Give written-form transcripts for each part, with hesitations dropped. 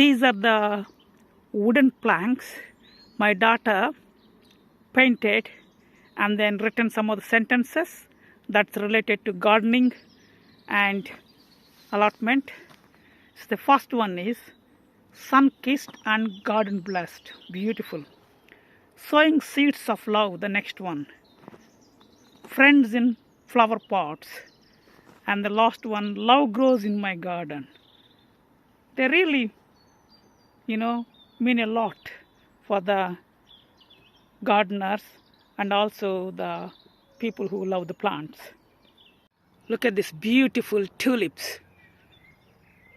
These are the wooden planks my daughter painted and then written some of the sentences that's related to gardening and allotment. So the first one is sun-kissed and garden-blessed. Beautiful. Sowing seeds of love, the next one. Friends in flower pots. And the last one, love grows in my garden. They really, mean a lot for the gardeners and also the people who love the plants. Look at these beautiful tulips.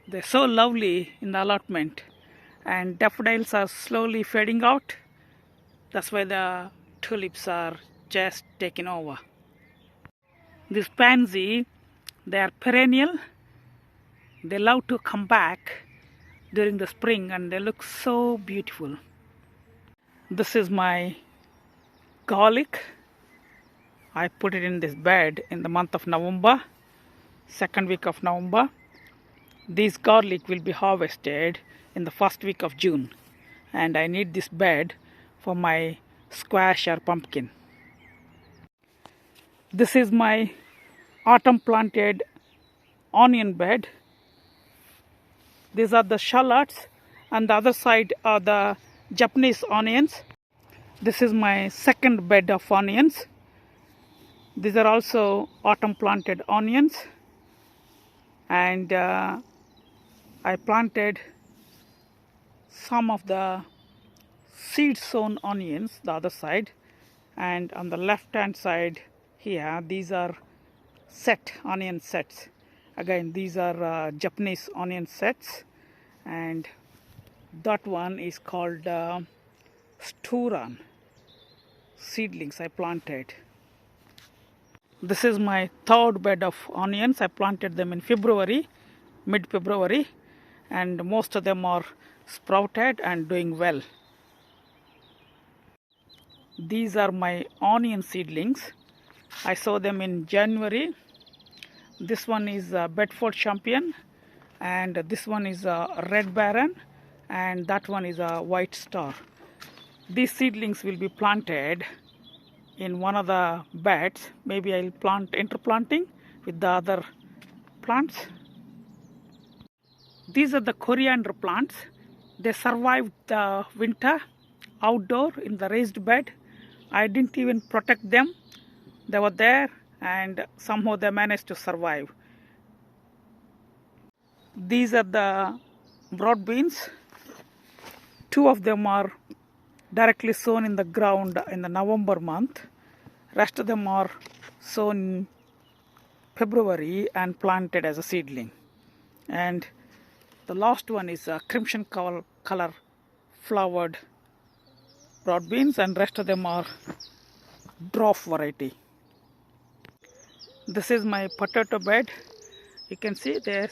They're so lovely in the allotment. And daffodils are slowly fading out. That's why the tulips are just taking over. This pansy, they are perennial. They love to come back during the spring and they look so beautiful. This is my garlic. I put it in this bed in the month of November, second week of November. This garlic will be harvested in the first week of June. And I need this bed for my squash or pumpkin. This is my autumn planted onion bed. These are the shallots and the other side are the Japanese onions. This is my second bed of onions. These are also autumn planted onions. And I planted some of the seed sown onions the other side, and on the left hand side here these are onion sets. Again, these are Japanese onion sets, and that one is called Sturan seedlings I planted. This is my third bed of onions. I planted them in February, mid-February, and most of them are sprouted and doing well. These are my onion seedlings. I saw them in January. This one is Bedford Champion, and this one is Red Baron, and that one is a White Star. These seedlings will be planted in one of the beds. Maybe I'll plant interplanting with the other plants. These are the coriander plants. They survived the winter outdoor in the raised bed. I didn't even protect them. They were there and somehow they managed to survive. These are the broad beans. Two of them are directly sown in the ground in the November month. Rest of them are sown in February and planted as a seedling. And the last one is a crimson color flowered broad beans, and rest of them are dwarf variety. This is my potato bed. You can see they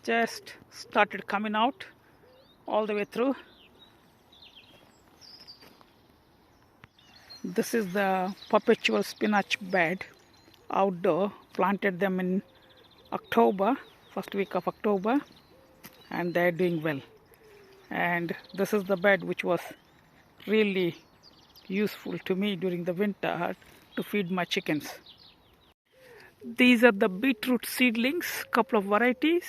just started coming out all the way through. This is the perpetual spinach bed outdoor. Planted them in October, first week of October, and they're doing well. And this is the bed which was really useful to me during the winter to feed my chickens. These are the beetroot seedlings, couple of varieties,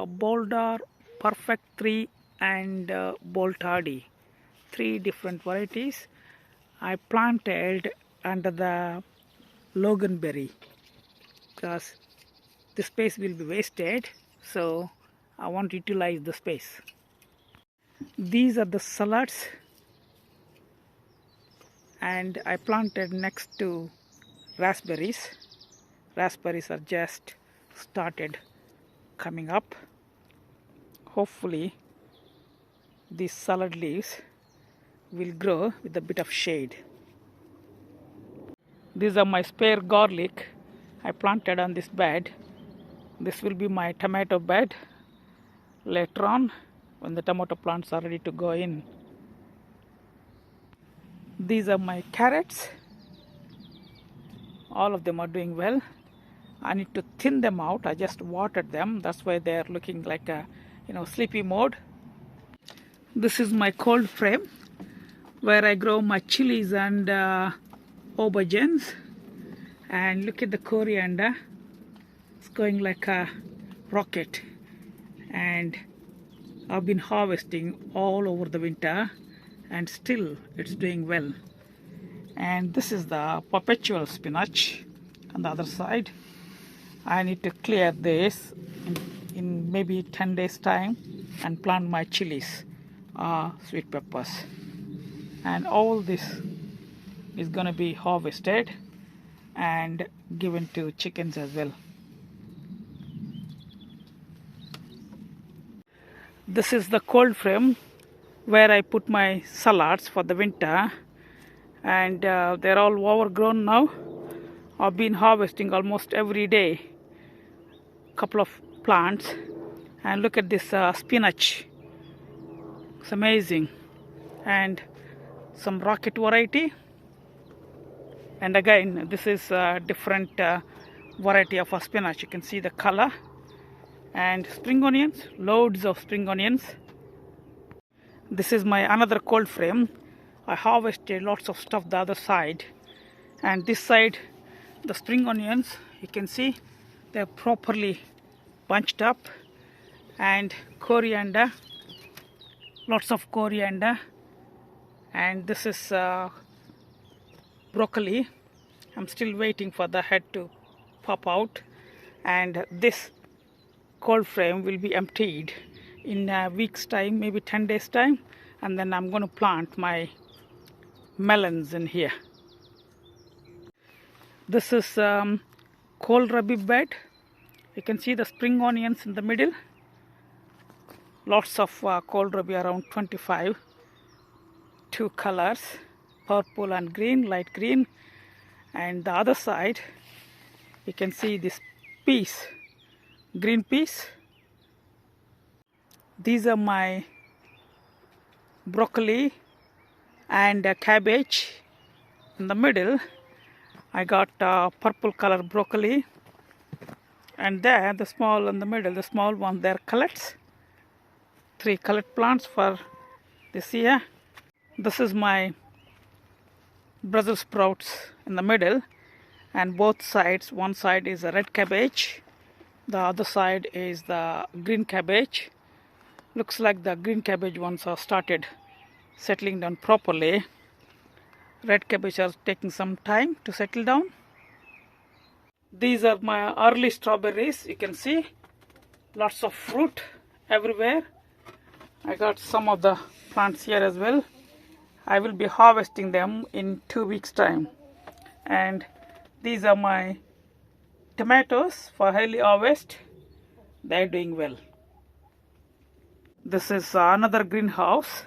Boulder, Perfect 3 and Bolt Hardy. 3 different varieties I planted under the Loganberry because the space will be wasted, so I want to utilize the space. These are the salads, and I planted next to raspberries. Raspberries are just started coming up. Hopefully these salad leaves will grow with a bit of shade. These are my spare garlic I planted on this bed. This will be my tomato bed later on when the tomato plants are ready to go in. These are my carrots. All of them are doing well. I need to thin them out. I just watered them. That's why they are looking like a sleepy mode. This is my cold frame where I grow my chilies and aubergines. And look at the coriander. It's going like a rocket. And I've been harvesting all over the winter and still it's doing well. And this is the perpetual spinach on the other side. I need to clear this in maybe 10 days time and plant my chilies, sweet peppers. And all this is gonna be harvested and given to chickens as well. This is the cold frame where I put my salads for the winter, and they're all overgrown now. I've been harvesting almost every day couple of plants, and look at this spinach. It's amazing. And some rocket variety, and again this is a different variety of spinach. You can see the color. And spring onions, loads of spring onions. This is my another cold frame. I harvested lots of stuff the other side, and this side the spring onions, you can see they're properly bunched up. And coriander, lots of coriander. And this is broccoli. I'm still waiting for the head to pop out. And this cold frame will be emptied in a week's time, maybe 10 days time, and then I'm going to plant my melons in here. This is kohlrabi bed. You can see the spring onions in the middle. Lots of kohlrabi, around 25. Two colors, purple and green, light green. And the other side, you can see this peas, green peas. These are my broccoli and cabbage. In the middle I got purple color broccoli, and there the small in the middle, the small one, they're cullets. 3 cullet plants for this year. This is my Brussels sprouts in the middle, and both sides, one side is a red cabbage, the other side is the green cabbage. Looks like the green cabbage ones are started settling down properly. Red cabbage are taking some time to settle down. These are my early strawberries. You can see lots of fruit everywhere. I got some of the plants here as well. I will be harvesting them in 2 weeks time. And these are my tomatoes for early harvest. They're doing well. This is another greenhouse.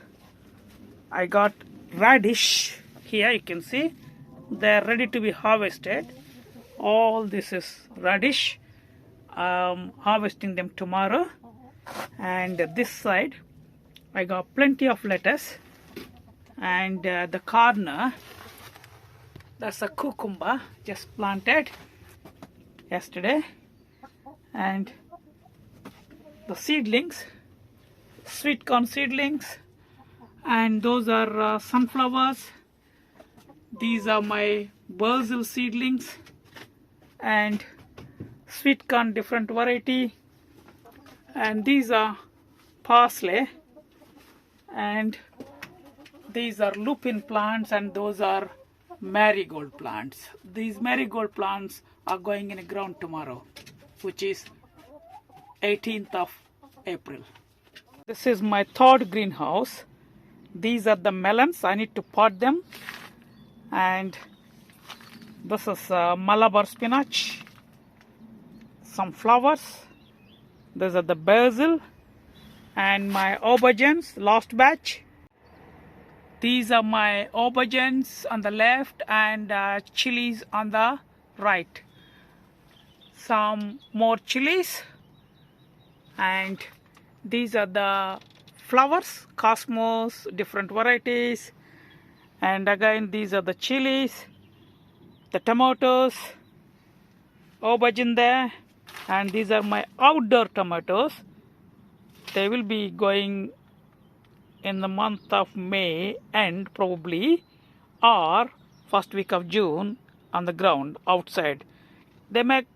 I got radish here. You can see they're ready to be harvested. All this is radish. Harvesting them tomorrow. And this side I got plenty of lettuce. And the corner, that's a cucumber just planted yesterday. And the seedlings, sweet corn seedlings, and those are sunflowers. These are my basil seedlings and sweet corn, different variety. And these are parsley, and these are lupin plants, and those are marigold plants. These marigold plants are going in the ground tomorrow, which is 18th of April. This is my third greenhouse. These are the melons. I need to pot them. And this is Malabar spinach, some flowers. These are the basil and my aubergines, last batch. These are my aubergines on the left and chilies on the right. Some more chilies, and these are the flowers, cosmos, different varieties. And again, these are the chilies, the tomatoes, aubergine there, and these are my outdoor tomatoes. They will be going in the month of May end probably, or first week of June on the ground outside. They may,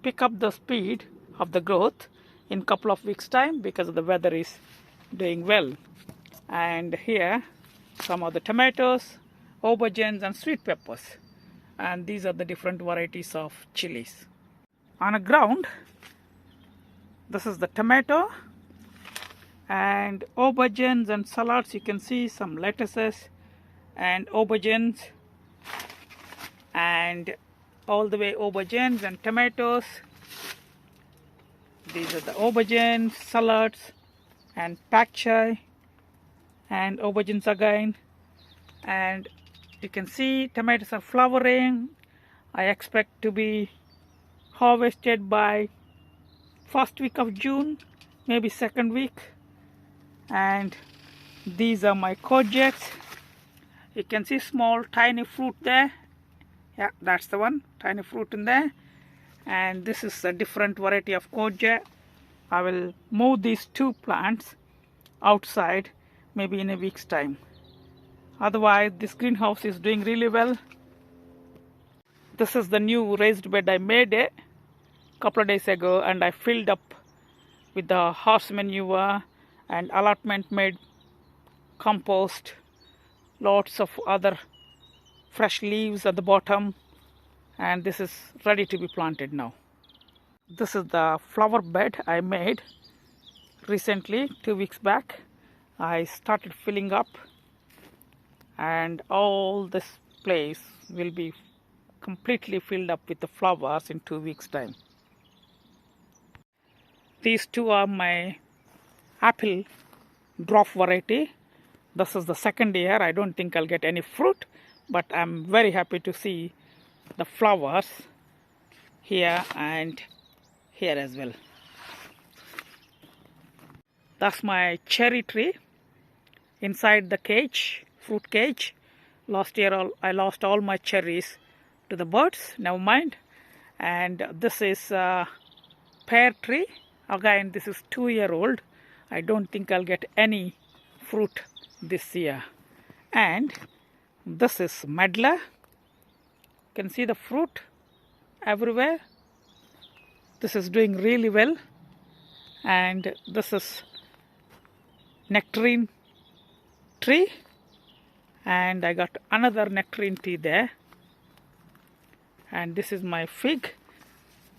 pick up the speed of the growth in couple of weeks time because the weather is doing well. And here some of the tomatoes, aubergines and sweet peppers, and these are the different varieties of chilies. On the ground, this is the tomato and aubergines and salads. You can see some lettuces and aubergines, and all the way aubergines and tomatoes. These are the aubergines, salads and pak chai and aubergines again. And you can see tomatoes are flowering. I expect to be harvested by first week of June, maybe second week. And these are my courgettes. You can see small tiny fruit there. Yeah, that's the one, tiny fruit in there. And this is a different variety of courgette. I will move these two plants outside maybe in a week's time. Otherwise, this greenhouse is doing really well. This is the new raised bed I made a couple of days ago, and I filled up with the horse manure and allotment made compost, lots of other fresh leaves at the bottom, and this is ready to be planted now. This is the flower bed I made recently, 2 weeks back. I started filling up, and all this place will be completely filled up with the flowers in 2 weeks time. These two are my apple dwarf variety. This is the second year. I don't think I'll get any fruit, but I'm very happy to see the flowers here and here as well. That's my cherry tree inside the cage, fruit cage. Last year I lost all my cherries to the birds, never mind. And this is a pear tree. Again, this is 2-year-old. I don't think I'll get any fruit this year. And this is medlar. You can see the fruit everywhere. This is doing really well. And this is nectarine tree, and I got another nectarine tree there. And this is my fig.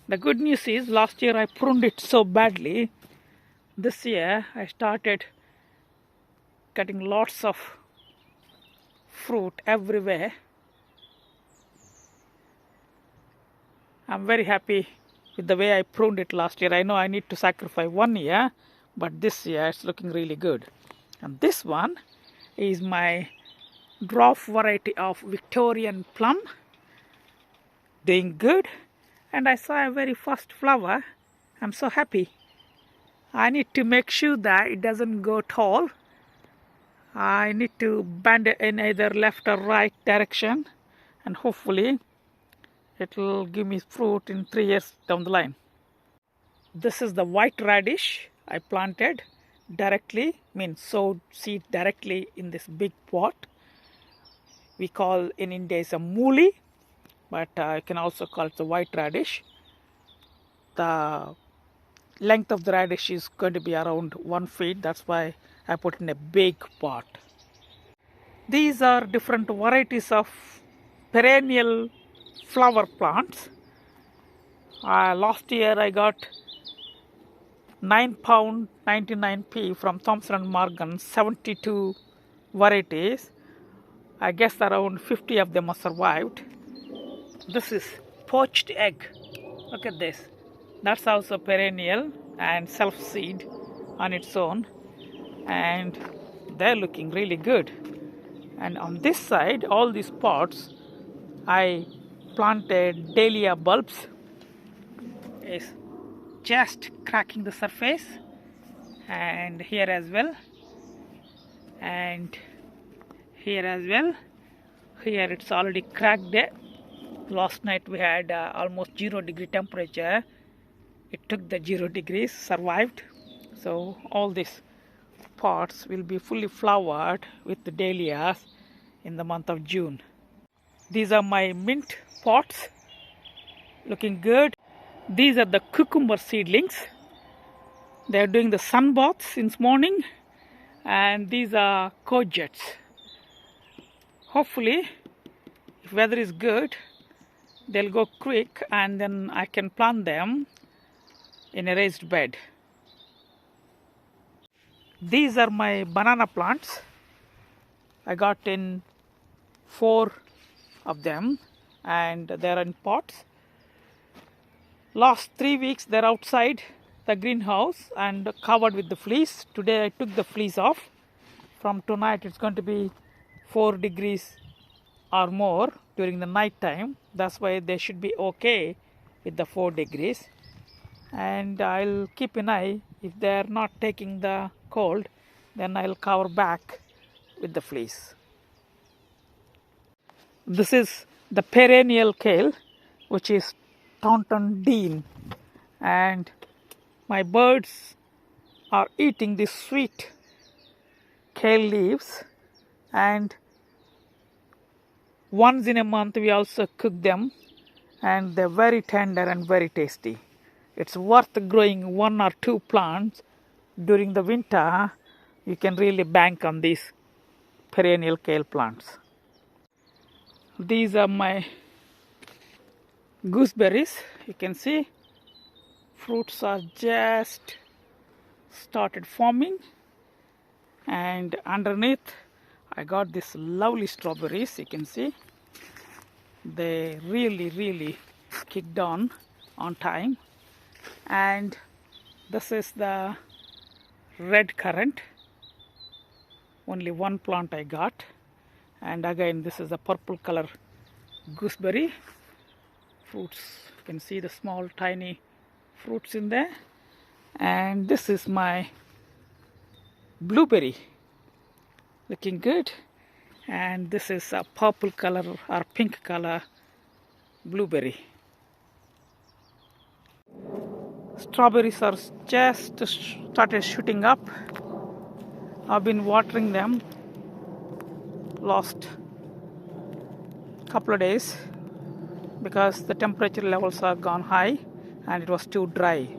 The good news is last year I pruned it so badly. This year I started getting lots of fruit everywhere. I'm very happy with the way I pruned it last year. I know I need to sacrifice 1 year, but this year it's looking really good. And this one is my dwarf variety of Victorian plum, doing good. And I saw a very first flower. I'm so happy. I need to make sure that it doesn't go tall. I need to bend it in either left or right direction, and hopefully it will give me fruit in 3 years down the line. This is the white radish I planted directly, sowed seed directly in this big pot. We call in India is a mooli, but you can also call it the white radish. The length of the radish is going to be around 1 feet. That's why I put in a big pot. These are different varieties of perennial flower plants. Last year I got £9 99p from Thomson & Morgan, 72 varieties. I guess around 50 of them have survived. This is poached egg. Look at this. That's also perennial and self-seed on its own, and they're looking really good. And on this side, all these pots, I planted dahlia bulbs. It's just cracking the surface, and here as well, and here as well. Here it's already cracked. Last night we had almost 0-degree temperature. It took the 0 degrees, survived. So all these pots will be fully flowered with the dahlias in the month of June. These are my mint pots, looking good. These are the cucumber seedlings. They are doing the sun baths since morning, and these are courgettes. Hopefully, if weather is good, they'll go quick, and then I can plant them in a raised bed. These are my banana plants. I got in 4 of them, and they're in pots. Last 3 weeks they're outside the greenhouse and covered with the fleece. Today I took the fleece off. From tonight it's going to be 4 degrees or more during the night time. That's why they should be okay with the 4 degrees. And I'll keep an eye. If they're not taking the cold, then I'll cover back with the fleece. This is the perennial kale, which is Taunton Dean, and my birds are eating these sweet kale leaves, and once in a month we also cook them, and they're very tender and very tasty. It's worth growing 1 or 2 plants during the winter. You can really bank on these perennial kale plants. These are my gooseberries. You can see fruits are just started forming, and underneath I got these lovely strawberries. You can see they really kicked on time. And this is the red currant. Only 1 plant I got. And again, this is a purple color gooseberry fruits. You can see the small tiny fruits in there. And this is my blueberry, looking good. And this is a purple color or pink color blueberry. Strawberries are just started shooting up. I've been watering them last couple of days because the temperature levels are gone high and it was too dry.